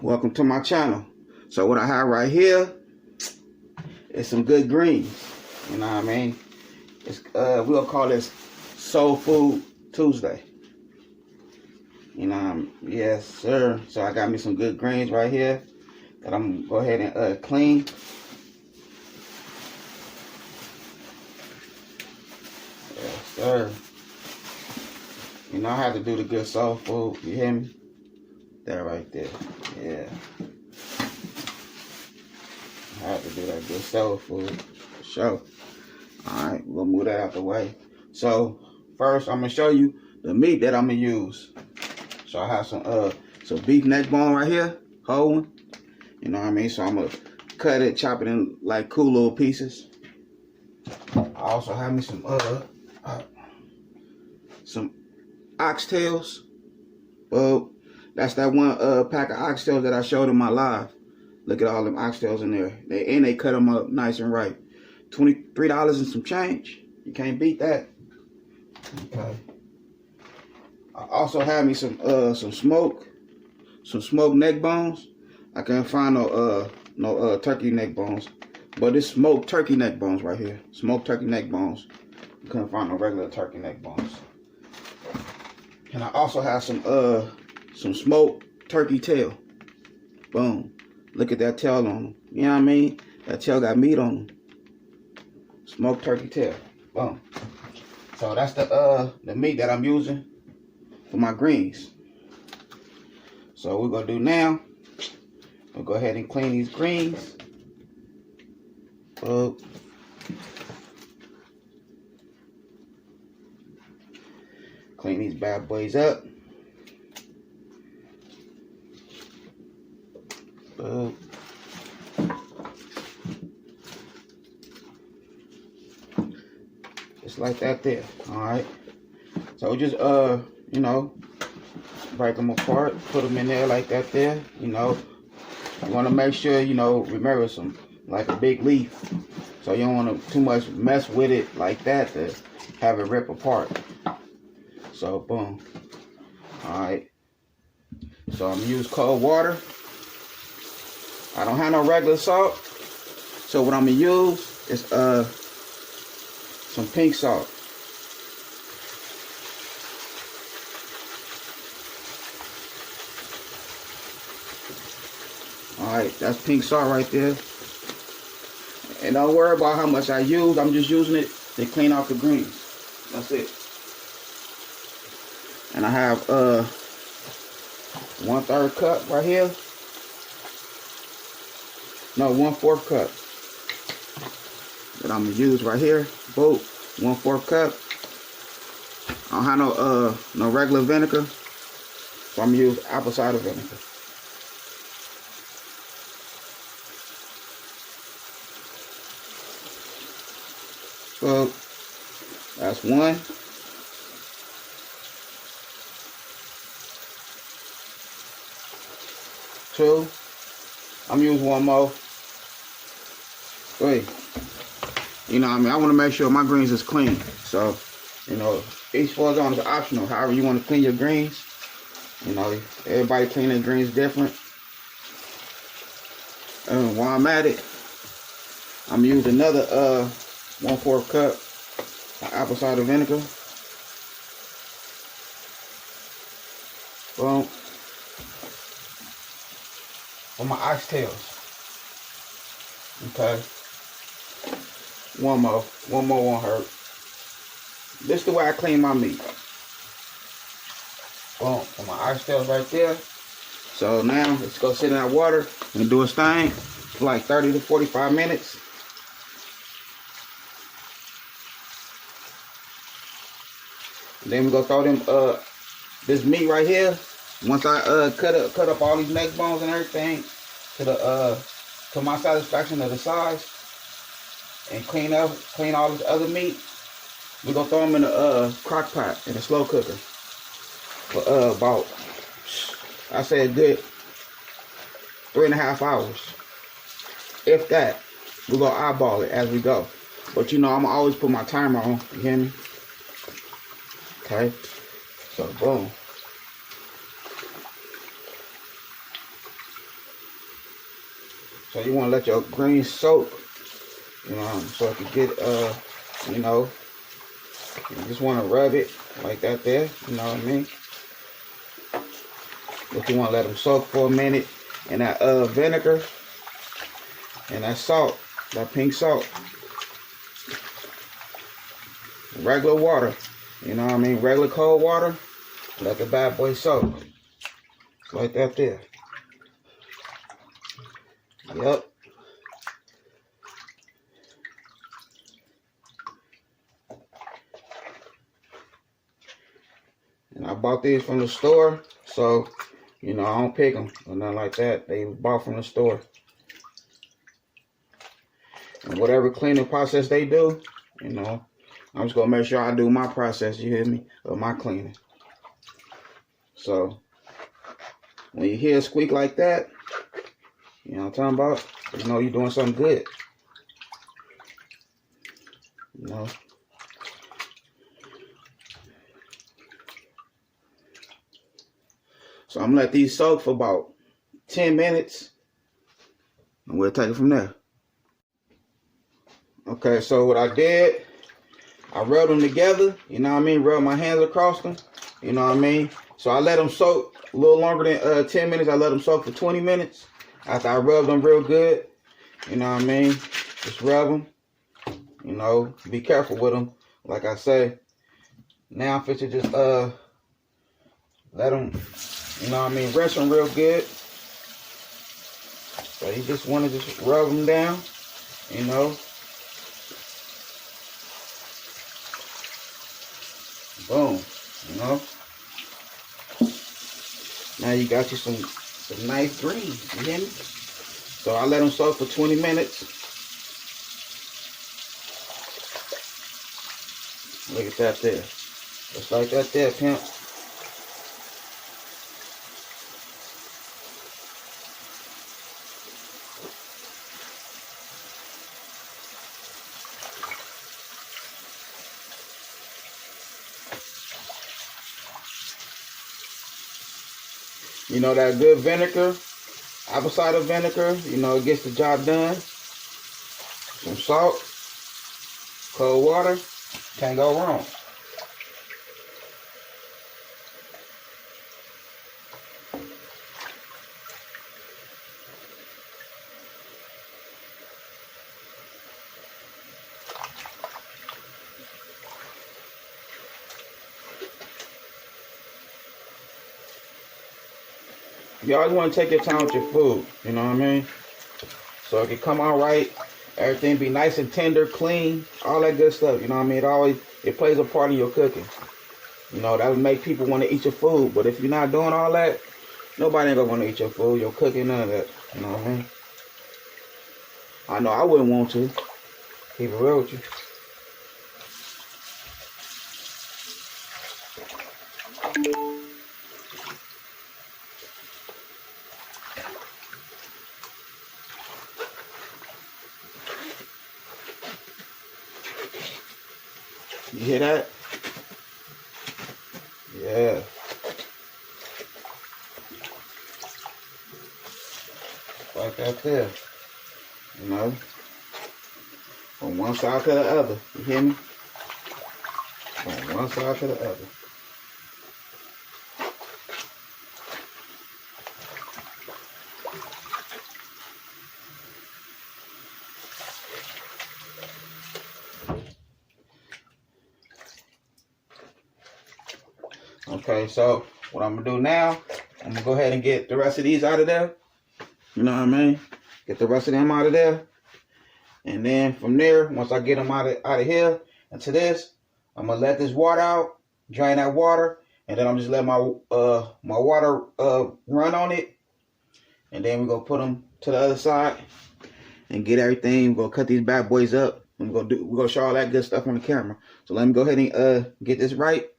Welcome to my channel. So what I have right here is some good greens. You know what I mean? It's we'll call this Soul Food Tuesday. You know, yes sir. So I got me some good greens right here that I'm gonna go ahead and clean. Yes sir. You know I have to do the good soul food. You hear me? That right there. Yeah. I have to do that good soul food for sure. Alright, we'll move that out the way. So first I'm gonna show you the meat that I'm gonna use. So I have some beef neck bone right here, whole one. You know what I mean? So I'm gonna cut it, chop it in like cool little pieces. I also have me some oxtails. Well, that's that one pack of oxtails that I showed in my live. Look at all them oxtails in there. They cut them up nice and right. $23 and some change. You can't beat that. Okay. I also have me some smoked neck bones. I can't find no turkey neck bones, but it's smoked turkey neck bones right here. Smoked turkey neck bones. You couldn't find no regular turkey neck bones. And I also have some smoked turkey tail. Boom. Look at that tail on them. You know what I mean? That tail got meat on them. Smoked turkey tail. Boom. So that's the meat that I'm using for my greens. So what we're gonna do now, we'll go ahead and clean these greens. Clean these bad boys up. Just like that there. Alright. So just you know, break them apart, put them in there like that there. You know, you want to make sure, you know, remember some like a big leaf, so you don't want to too much mess with it like that to have it rip apart. So boom. Alright, so I'm gonna use cold water. I don't have no regular salt, so what I'm gonna use is some pink salt. Alright, that's pink salt right there. And don't worry about how much I use. I'm just using it to clean off the greens. That's it. And I have 1/3 cup right here. No, 1/4 cup that I'm gonna use right here. Boom, 1/4 cup. I don't have no regular vinegar, so I'm gonna use apple cider vinegar. So that's one. Two. I'm using one more. Three. You know what I mean? I want to make sure my greens is clean. So, you know, each on is optional. However you want to clean your greens. You know, everybody clean their greens different. And while I'm at it, I'm using another 1/4 cup of apple cider vinegar. Boom. For my oxtails. Okay. One more won't hurt. This is the way I clean my meat. Boom. For my oxtails right there. So now let's go sit in that water and do its thing for like 30 to 45 minutes. And then we go throw them this meat right here. Once I cut up all these neck bones and everything to my satisfaction of the size, and clean all this other meat, we gonna throw them in a Crock-Pot in a slow cooker for about, I say, a good 3.5 hours. If that, we gonna eyeball it as we go. But you know, I'm gonna always put my timer on. You hear me? Okay. So boom. So you want to let your greens soak, you know, so it can get, you know, you just want to rub it like that there, you know what I mean? But you want to let them soak for a minute. And that vinegar and that salt, that pink salt, regular water, you know what I mean? Regular cold water, let the bad boy soak. Like that there. Yep. And I bought these from the store, so, you know, I don't pick them or nothing like that. They bought from the store. And whatever cleaning process they do, you know, I'm just going to make sure I do my process, you hear me, of my cleaning. So, when you hear a squeak like that, you know what I'm talking about? You know you're doing something good. You know? So I'm gonna let these soak for about 10 minutes and we'll take it from there. Okay, so what I did, I rubbed them together, you know what I mean? Rubbed my hands across them, you know what I mean? So I let them soak a little longer than 10 minutes. I let them soak for 20 minutes after I rubbed them real good, you know what I mean? Just rub them, you know, be careful with them, like I say. Now I'm fit to just let them, you know what I mean, rinse them real good. So you just want to just rub them down, you know. Boom, you know. Now you got you some nice greens, you hear me? So I let them soak for 20 minutes. Look at that there. Just like that there, pimp. You know, that good vinegar, apple cider vinegar, you know, it gets the job done. Some salt, cold water, can't go wrong. You always want to take your time with your food, you know what I mean? So it can come out right, everything be nice and tender, clean, all that good stuff, you know what I mean? It plays a part in your cooking. You know, that would make people want to eat your food, but if you're not doing all that, nobody ain't gonna want to eat your food, your cooking, none of that, you know what I mean? I know I wouldn't want to, keep it real with you. You hear that? Yeah. Like that there. You know? From one side to the other. You hear me? From one side to the other. Okay, so what I'm gonna do now, I'm gonna go ahead and get the rest of these out of there. You know what I mean? Get the rest of them out of there. And then from there, once I get them out of here into this, I'm gonna let this water out, drain that water, and then I'm just let my my water run on it. And then we're gonna put them to the other side and get everything. We're gonna cut these bad boys up. We're gonna show all that good stuff on the camera. So let me go ahead and get this right.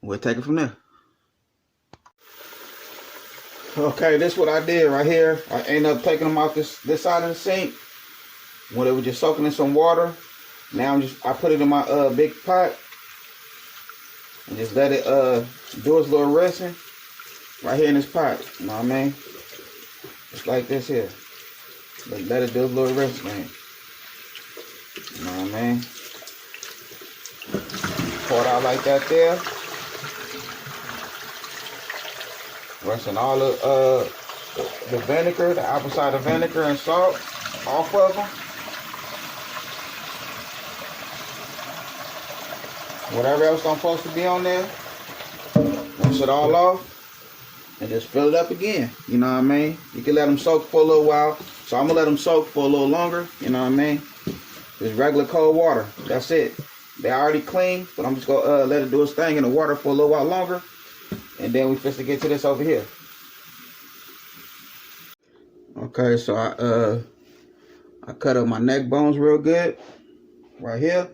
We'll take it from there. Okay, this is what I did right here. I ended up taking them out this side of the sink when it was just soaking in some water. Now I put it in my big pot and just let it do its little rinsing right here in this pot. You know what I mean? Just like this here. Let it do a little rinse thing. You know what I mean? Pour it out like that there. Rinsing all the vinegar, the apple cider vinegar and salt off of them. Whatever else I'm supposed to be on there, rinse it all off and just fill it up again. You know what I mean? You can let them soak for a little while. So I'm gonna let them soak for a little longer. You know what I mean? Just regular cold water. That's it. They already clean, but I'm just gonna let it do its thing in the water for a little while longer. And then we fix to get to this over here. Okay, so I cut up my neck bones real good right here,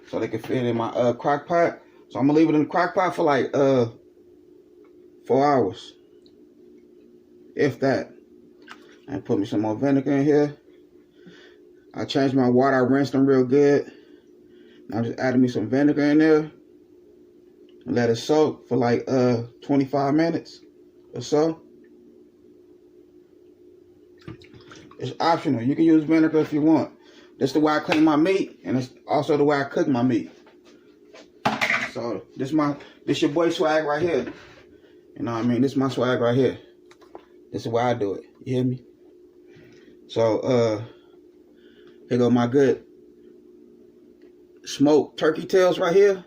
so they can fit in my crock pot. So I'm gonna leave it in the crock pot for like 4 hours, if that. And put me some more vinegar in here. I changed my water. I rinsed them real good. Now I'm just adding me some vinegar in there. And let it soak for like 25 minutes or so. It's optional. You can use vinegar if you want. This is the way I clean my meat, and it's also the way I cook my meat. So this your boy swag right here. You know what I mean? This is my swag right here. This is the way I do it. You hear me? So here go my good smoked turkey tails right here.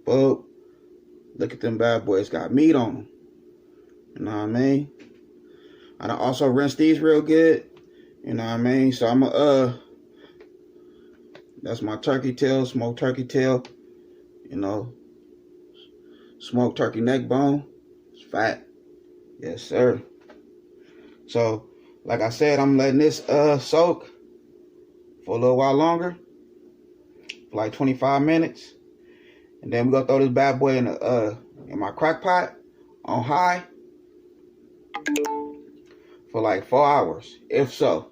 But look at them bad boys. Got meat on them. You know what I mean? I done also rinse these real good. You know what I mean? So I'm that's my turkey tail, smoked turkey tail. You know, smoked turkey neck bone. It's fat. Yes, sir. So, like I said, I'm letting this soak for a little while longer, for like 25 minutes. And then we're gonna throw this bad boy in my crock pot on high for like 4 hours, if so.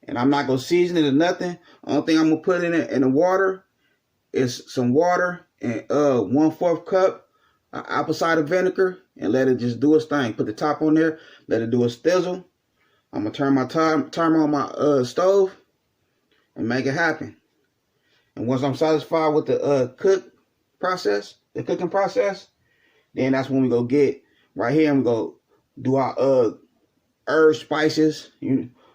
And I'm not gonna season it or nothing. Only thing I'm gonna put in it in the water is some water and 1/4 cup of apple cider vinegar, and let it just do its thing. Put the top on there, let it do its thizzle. I'm gonna turn my timer on my stove and make it happen. And once I'm satisfied with the cooking process, then that's when we go get right here and we go do our herbs, spices,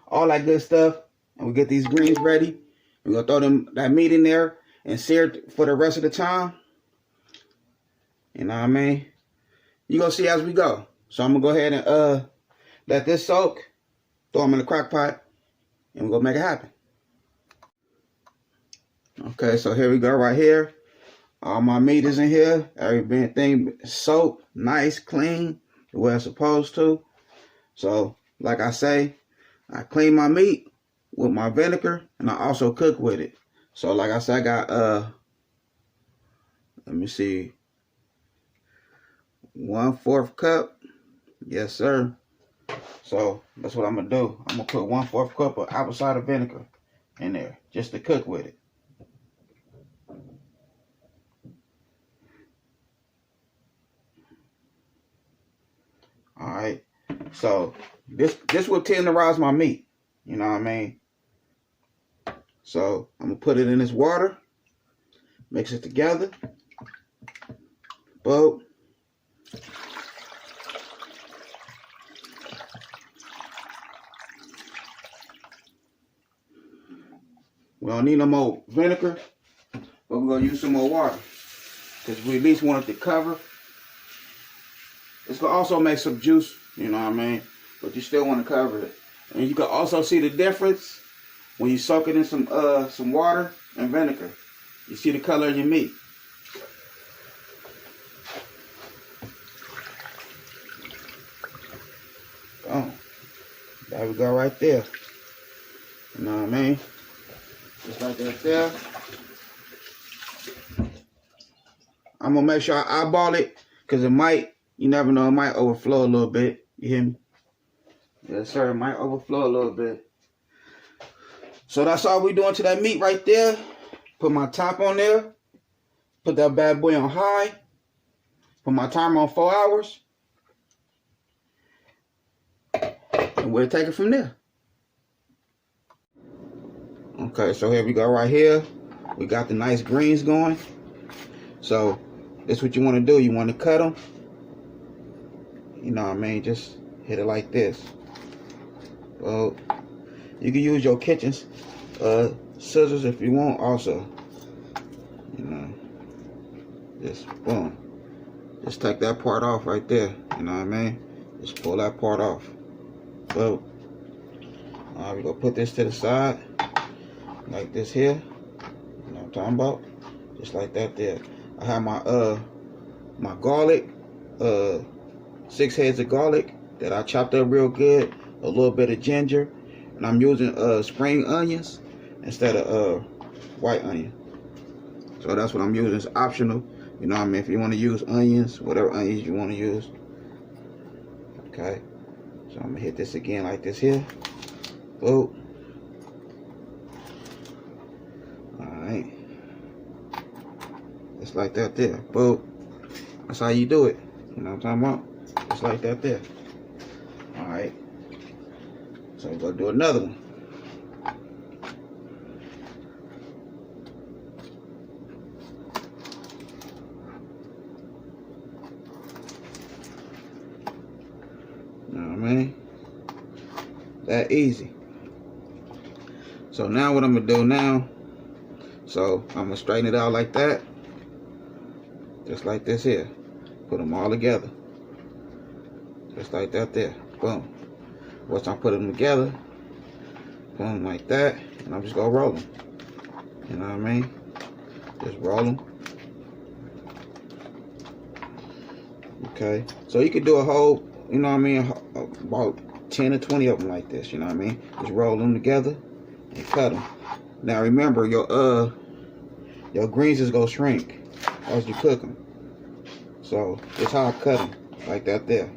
all that good stuff. And we get these greens ready. We're gonna throw that meat in there and sear it for the rest of the time. You know what I mean? You're gonna see as we go. So I'm gonna go ahead and let this soak, throw them in the crock pot, and we're gonna make it happen. Okay, so here we go right here. All my meat is in here. Everything soaked, nice, clean, the way it's supposed to. So, like I say, I clean my meat with my vinegar, and I also cook with it. So, like I said, I got, let me see, 1/4 cup. Yes, sir. So, that's what I'm going to do. I'm going to put 1/4 cup of apple cider vinegar in there just to cook with it. All right. So, this will tenderize my meat. You know what I mean? So, I'm going to put it in this water. Mix it together. Boom. We don't need no more vinegar, but we're going to use some more water because we at least want it to cover. It's going to also make some juice, you know what I mean? But you still want to cover it. And you can also see the difference when you soak it in some water and vinegar. You see the color of your meat. Oh, there we go right there. You know what I mean? Just like that there. I'm going to make sure I eyeball it because it might, you never know, it might overflow a little bit. You hear me? Yes, sir. It might overflow a little bit. So that's all we doing to that meat right there. Put my top on there. Put that bad boy on high. Put my timer on 4 hours. and we'll take it from there. Okay, so here we go right here. We got the nice greens going. So this is what you want to do. You want to cut them. You know what I mean? Just hit it like this. Well, you can use your kitchen's scissors if you want also. You know, just boom. Just take that part off right there. You know what I mean? Just pull that part off. So, we're gonna put this to the side. Like this here. You know what I'm talking about? Just like that there. I have my my garlic, 6 heads of garlic that I chopped up real good, a little bit of ginger, and I'm using spring onions instead of white onion. So that's what I'm using. It's optional. You know what I mean? If you want to use onions, whatever onions you want to use. Okay. So I'm gonna hit this again like this here. Boom. Alright. Just like that there. Boom. That's how you do it. You know what I'm talking about? Just like that there. Alright. So we're gonna do another one. You know what I mean? That easy. So now what I'm gonna do now, so I'm gonna straighten it out like that. Just like this here. Put them all together. Just like that there. Boom. Once I put them together, boom, like that, and I'm just gonna roll them. You know what I mean? Just roll them. Okay. So you could do a whole, you know what I mean, about 10 or 20 of them like this. You know what I mean? Just roll them together and cut them. Now remember, your greens is gonna shrink as you cook them. So it's how I cut them, like that there.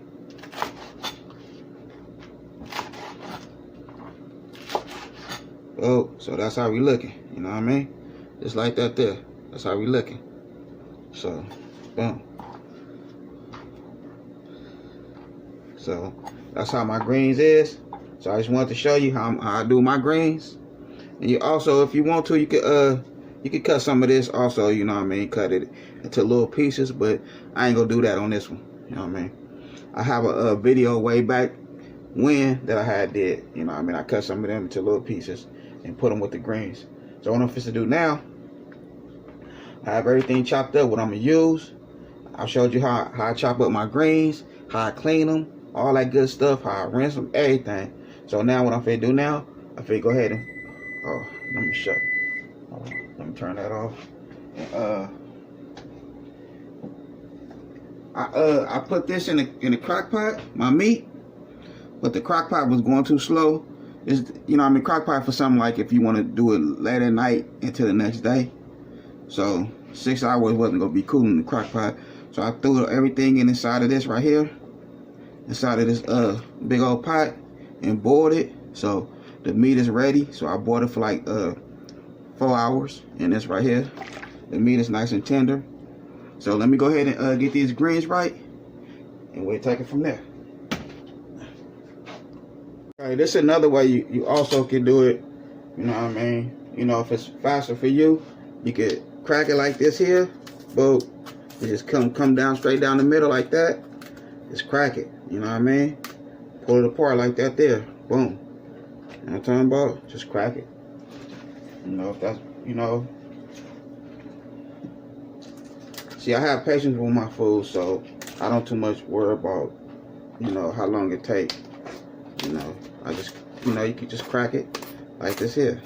Oh, so that's how we looking. You know what I mean? Just like that there. That's how we looking. So, boom. So that's how my greens is. So I just wanted to show you how I do my greens. And you also, if you want to, you could cut some of this also, you know what I mean, cut it into little pieces, but I ain't gonna do that on this one. You know what I mean? I have a video way back when that I had did, you know what I mean, I cut some of them into little pieces and put them with the greens. So what I'm supposed to do now, I have everything chopped up, what I'm gonna use. I showed you how I chop up my greens, how I clean them, all that good stuff, how I rinse them, everything. So now what I'm finna do now, I'm finna go ahead and, let me shut. Let me turn that off. I put this in the Crock-Pot, my meat, but the Crock-Pot was going too slow. It's, you know, I mean, Crock-Pot for something like if you want to do it late at night into the next day. So 6 hours wasn't gonna be cool in the Crock-Pot. So I threw everything inside of this right here, inside of this big old pot, and boiled it. So the meat is ready. So I boiled it for like 4 hours, and this right here, the meat is nice and tender. So let me go ahead and get these greens right, and we'll take it from there. Okay, this is another way you also can do it. You know what I mean? You know, if it's faster for you, you could crack it like this here. Boom. You just come down straight down the middle like that. Just crack it. You know what I mean? Pull it apart like that there. Boom. You know what I'm talking about? Just crack it. You know, if that's, you know. See, I have patience with my food, so I don't too much worry about, you know, how long it takes. You know, I just, you know, you can just crack it like this here.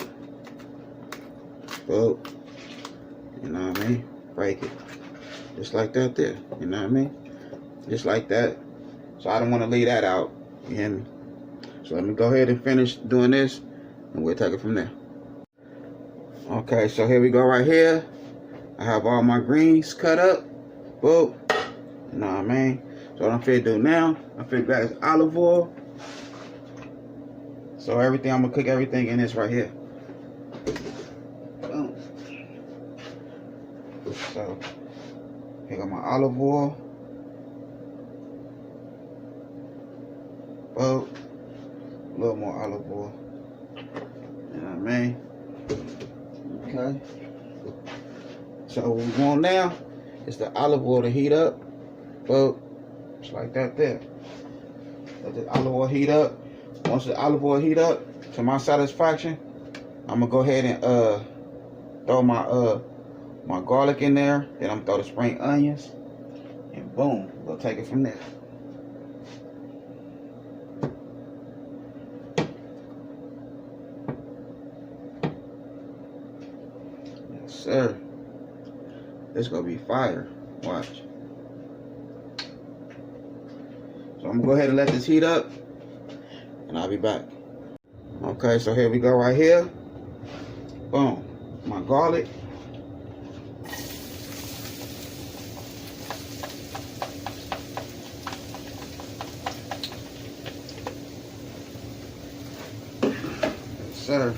Boom. You know what I mean? Break it. Just like that there. You know what I mean? Just like that. So I don't want to leave that out. You hear me? So let me go ahead and finish doing this, and we'll take it from there. Okay, so here we go right here. I have all my greens cut up. Boom. You know what I mean? So what I'm finna do now, I'm finna grab this olive oil. So everything, I'm gonna cook everything in this right here. Boom. So here got my olive oil. Boom. A little more olive oil. You know what I mean? Okay. So what we want now is the olive oil to heat up. Well, just like that there. Let the olive oil heat up. Once the olive oil heat up to my satisfaction, I'm gonna go ahead and throw my garlic in there. Then I'm gonna throw the spring onions, and boom, we'll take it from there. Yes, sir. It's gonna be fire. Watch. So I'm gonna go ahead and let this heat up, and I'll be back. Okay, so here we go right here. Boom. My garlic. Yes, sir.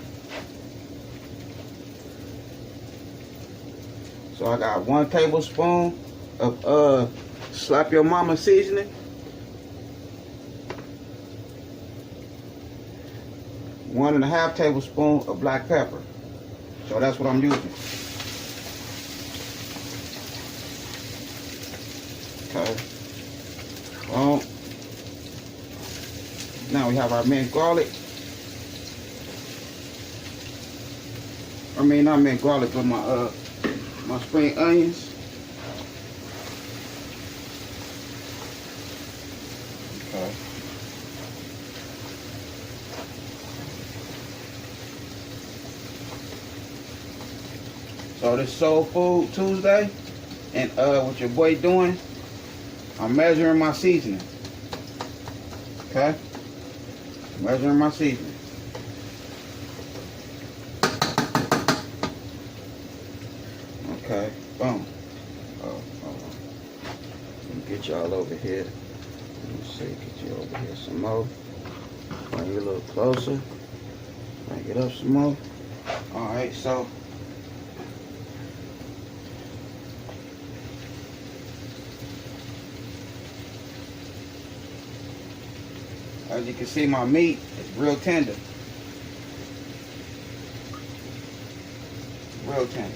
So I got 1 tablespoon of slap your mama seasoning. 1.5 tablespoons of black pepper. So that's what I'm using. Okay. Well, now we have our minced garlic. I mean, not minced garlic, but my spring onions. Okay. So this Soul Food Tuesday, and what your boy doing, I'm measuring my seasoning. Okay? Measuring my seasoning. Okay, boom. Oh, let me get y'all over here. Let me see, get you over here some more. Bring you a little closer. Bring it up some more. Alright, so as you can see, my meat is real tender. Real tender.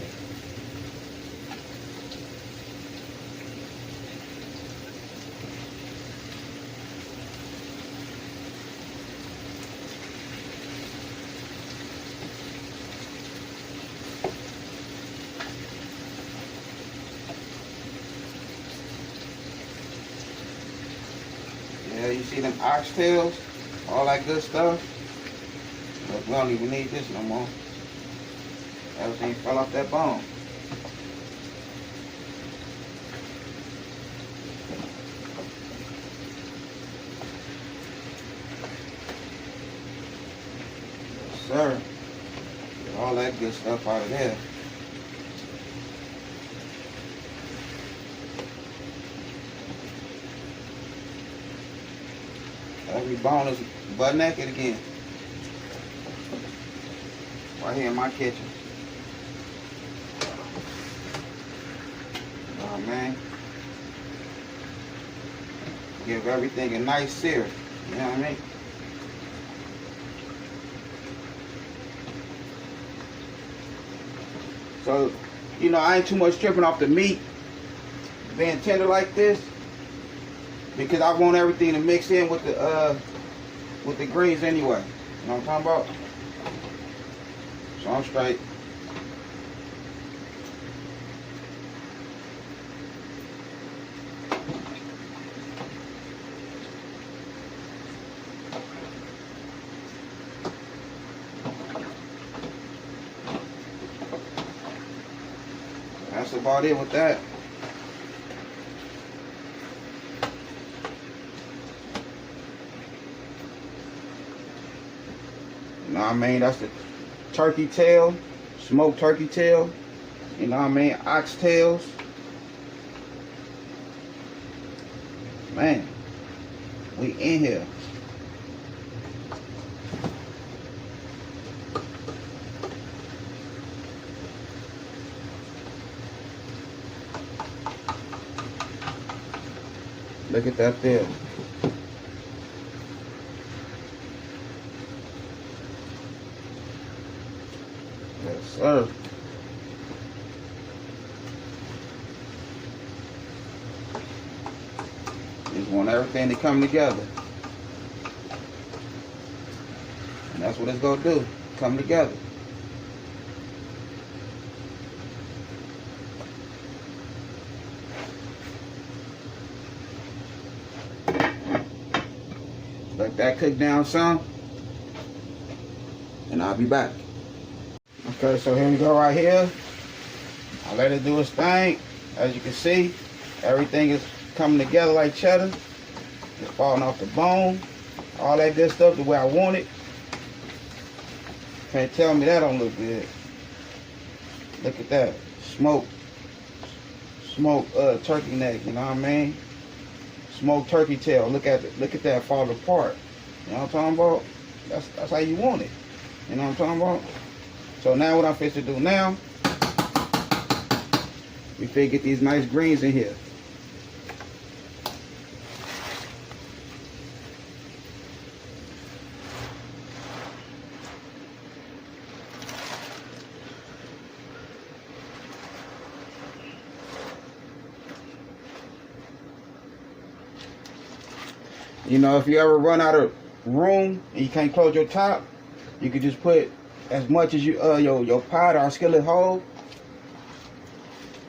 Yeah, you see them oxtails, all that good stuff. But we don't even need this no more. Everything fell off that bone. Yes, sir. Get all that good stuff out of there. Every bone is butt naked again. Right here in my kitchen. Oh man. Give everything a nice sear. You know what I mean? So, you know, I ain't too much tripping off the meat being tender like this, because I want everything to mix in with the greens anyway. You know what I'm talking about? So I'm straight. That's about it with that. You know what I mean? That's the turkey tail, smoked turkey tail. You know what I mean? Oxtails. Man, we in here. Look at that there. Sir. Just want everything to come together. And that's what it's gonna do. Come together. Let that cook down some. And I'll be back. Okay, so here we go right here. I let it do its thing. As you can see, everything is coming together like cheddar. It's falling off the bone. All that good stuff the way I want it. Can't tell me that don't look good. Look at that. Smoked turkey neck, you know what I mean? Smoked turkey tail. Look at that fall apart. You know what I'm talking about? That's how you want it. You know what I'm talking about? So now what I'm fixing to do now, we finna get these nice greens in here. You know, if you ever run out of room and you can't close your top, you could just put as much as you your pot or skillet hold,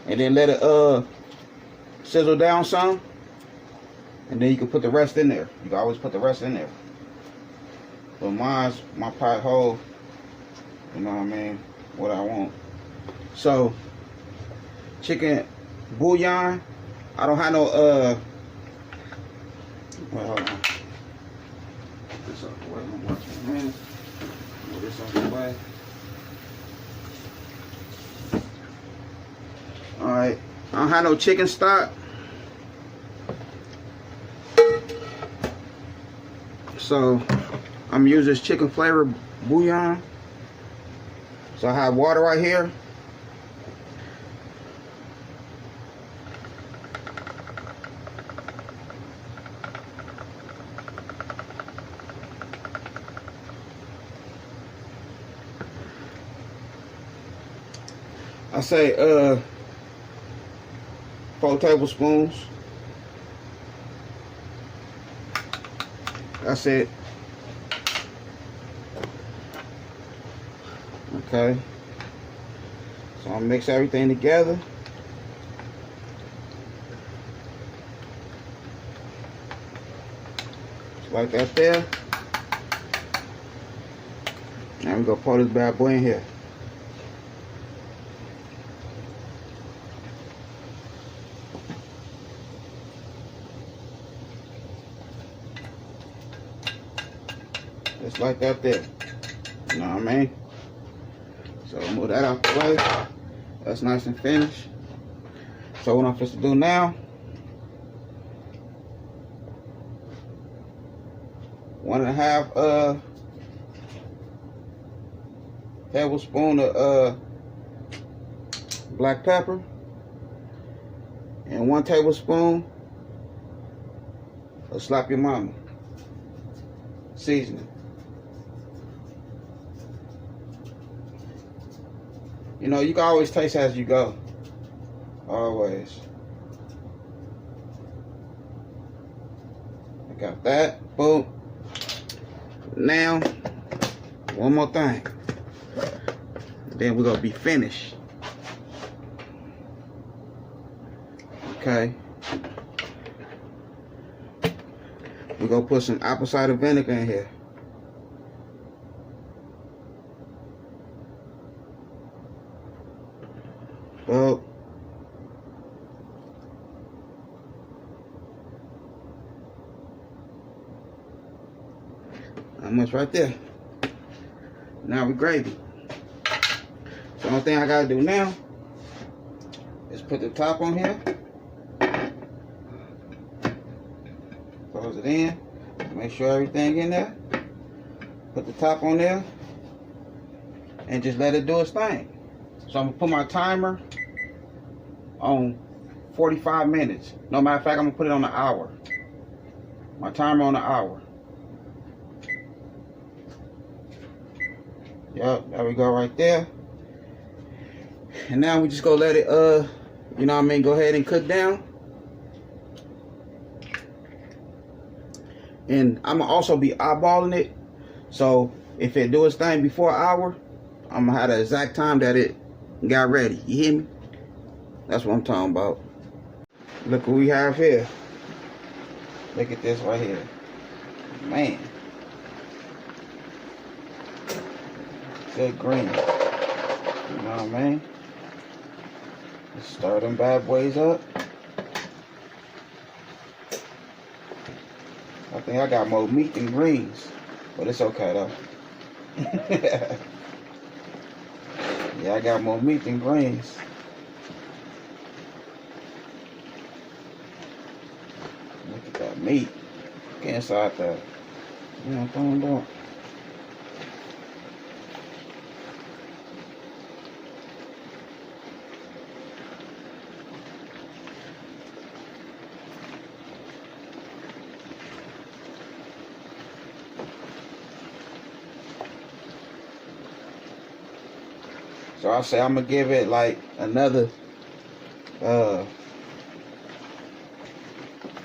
and then let it sizzle down some, and then you can put the rest in there. You can always put the rest in there. But my pot hold, you know what I mean, what I want. So chicken bouillon, I don't have no well, hold on. Put this out the way. I'm watching my hands. Move this out the way. Alright. I don't have no chicken stock. So I'm using this chicken flavored bouillon. So I have water right here. I say 4 tablespoons. That's it. Okay. So I'll mix everything together. Just like that there. Now we're gonna pour this bad boy in here. Just like that there. You know what I mean? So move that out the way. That's nice and finished. So what I'm supposed to do now, 1.5 tablespoon of black pepper, and 1 tablespoon of Slap Your Mama seasoning. You know, you can always taste as you go. Always. I got that. Boom. Now, one more thing. Then we're going to be finished. Okay. We're going to put some apple cider vinegar in here. Well, that much right there. Now we gravy. So the only thing I gotta do now is put the top on here. Close it in. Make sure everything in there. Put the top on there. And just let it do its thing. So I'm gonna put my timer on 45 minutes. No matter of fact, I'm gonna put it on an hour. My timer on an hour. Yep, there we go right there. and now we just go let it, you know what I mean, go ahead and cook down. And I'm gonna also be eyeballing it. So if it do its thing before an hour, I'm gonna have the exact time that it got ready. You hear me? That's what I'm talking about. Look what we have here. Look at this right here. Man. Good green. You know what I mean? Let's stir them bad boys up. I think I got more meat than greens, but it's okay though. Yeah, I got more meat than greens. Look at that meat. Get inside that. You know what I'm doing? So I say I'm gonna give it like another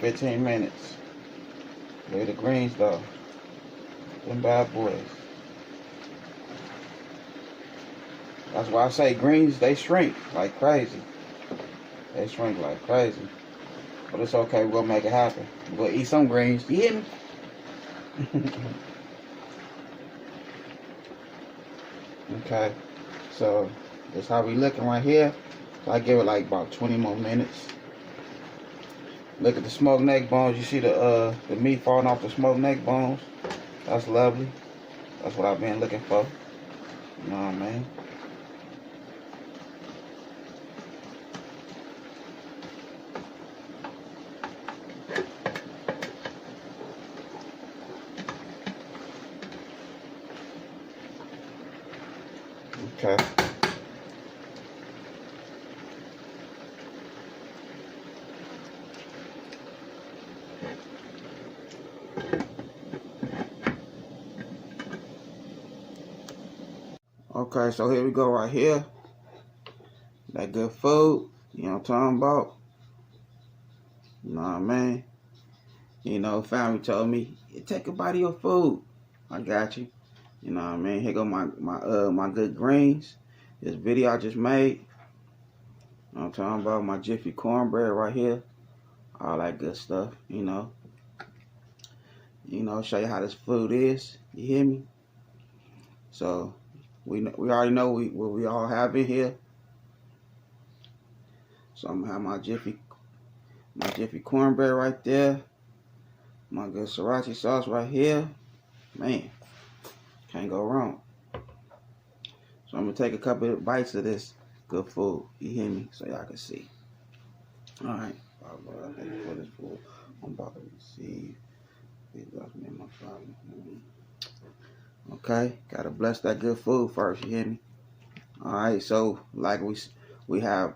15 minutes. Look at the greens though. Them bad boys. That's why I say greens, they shrink like crazy. They shrink like crazy. But it's okay, we're gonna make it happen. We're gonna eat some greens. You hear me? Okay. So that's how we looking right here. So I give it like about 20 more minutes. Look at the smoked neck bones. You see the meat falling off the smoked neck bones. That's lovely. That's what I've been looking for. You know what I mean? Okay. Okay, so here we go right here. That good food. You know what I'm talking about? You know what I mean? You know, family told me, take a bite of your food. I got you. You know what I mean? Here go my good greens. This video I just made. You know what I'm talking about? My Jiffy cornbread right here. All that good stuff, you know. You know, show you how this food is. You hear me? So we already know what we all have in here. So I'm gonna have my Jiffy cornbread right there. My good sriracha sauce right here. Man, can't go wrong. So I'm gonna take a couple of bites of this good food. You hear me? So y'all can see. All right. Thank you for this food. I'm about to receive. Okay, gotta bless that good food first. You hear me? All right. So like we have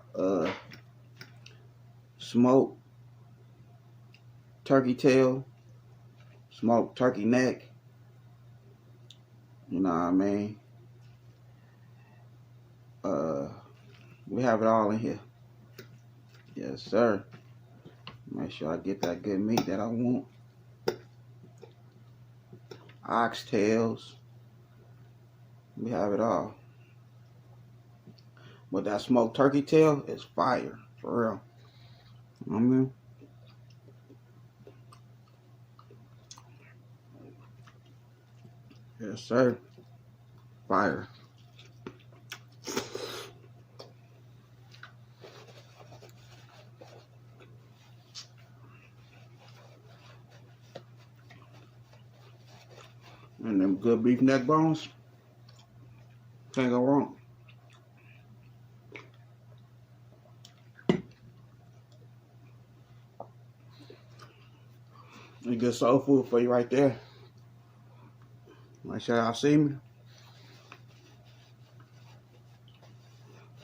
smoked turkey tail, smoked turkey neck. You know what I mean? We have it all in here. Yes, sir. Make sure I get that good meat that I want. Oxtails. We have it all. But that smoked turkey tail is fire, for real. You know what I mean? Yes, sir. Fire. And them good beef neck bones. Can't go wrong. A good soul food for you right there. Make sure y'all see me.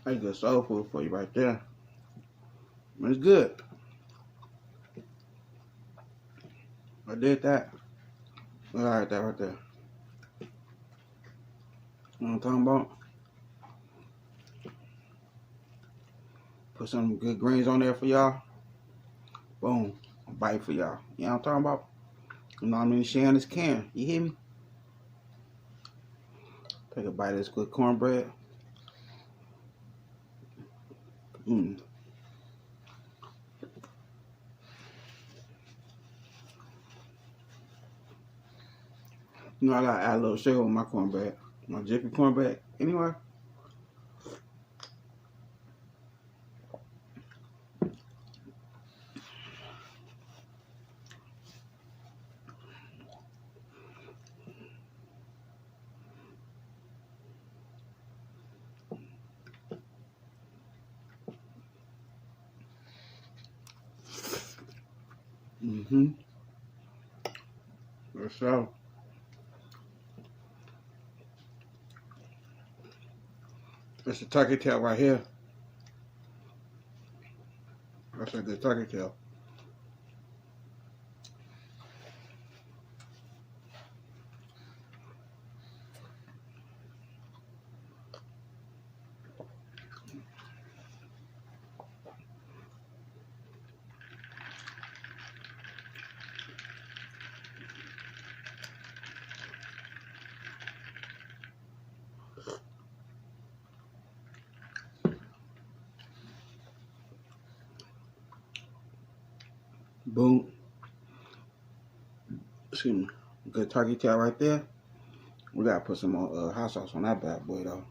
That's good soul food for you right there. It's good. I did that. All right, that right there. You know what I'm talking about? Put some good greens on there for y'all. Boom. A bite for y'all. You know what I'm talking about? You know what I mean? Sharing this can. You hear me? Take a bite of this good cornbread. Mmm. You know, I gotta add a little sugar on my cornbread. My Jiffy cornbread. Anyway. Mm-hmm. For sure. It's a turkey tail right here. That's a good turkey tail. Boom. Excuse me. Good turkey tail right there. We gotta put some more hot sauce on that bad boy though.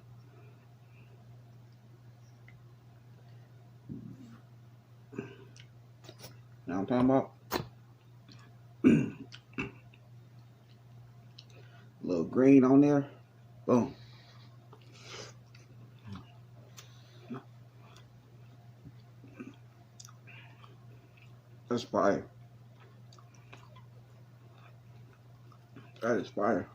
You know what I'm talking about? A little green on there. Boom. That's fire. That is fire.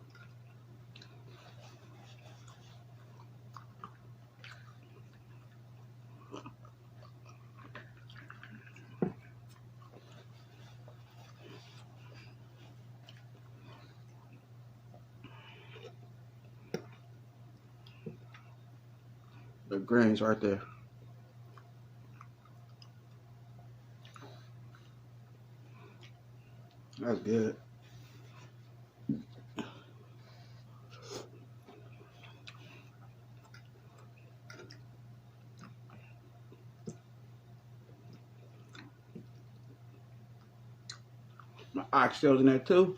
The greens right there. That's good. My oxtails in there too.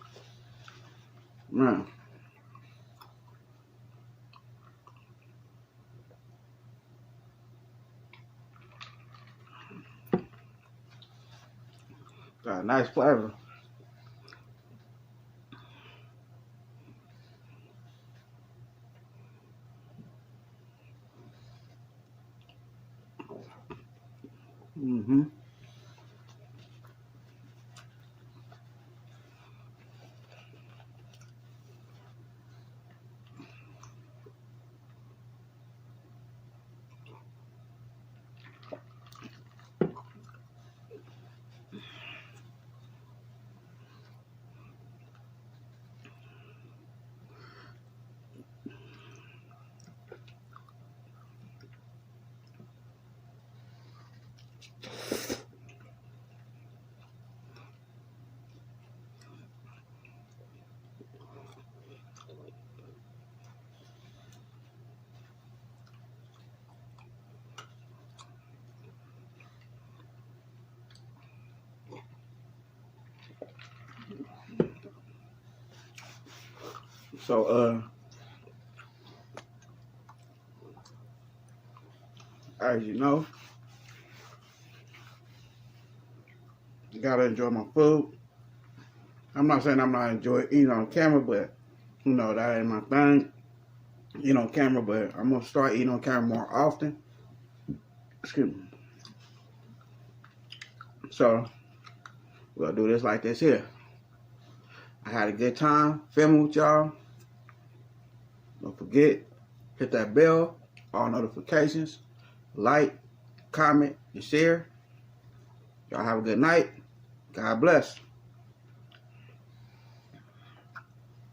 Man. Got a nice flavor. Mm-hmm. So as you know, you gotta enjoy my food. I'm not saying I'm not enjoying eating on camera, but you know that ain't my thing. Eat on camera, but I'm gonna start eating on camera more often. Excuse me. So we'll do this like this here. I had a good time filming with y'all. Don't forget, hit that bell, all notifications, like, comment, and share. Y'all have a good night. God bless.